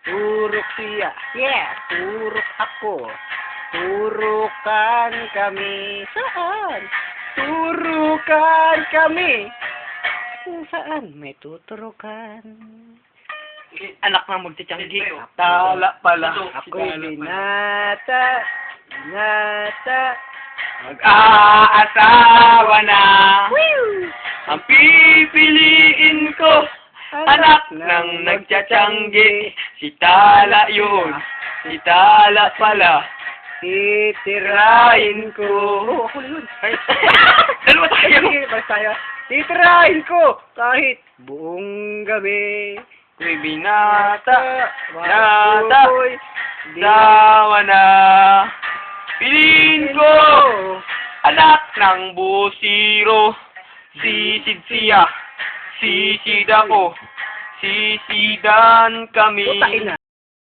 Turok siya. Yeah, turok ako. Turukan kami. Saan? Turukan kami. Saan? May tuturukan. Anak na magtitiyanggi. Tala pala. Ako'y binata. Binata. Mag-aasawa na. Woo! Ang pipiliin ko. Anak ng nagtiyanggi. Si Tala yun. Si Tala pala. Titirahin ko. Oh, ako na yun. Dalawa tayo. Sige, basta tayo. Titirahin ko kahit buong gabi. Ko'y binata. Ako'y Dawa na. Piliin ko. Anak ng busiro. Sisid siya. Sisid ako. Sisidan kami. Putakin na.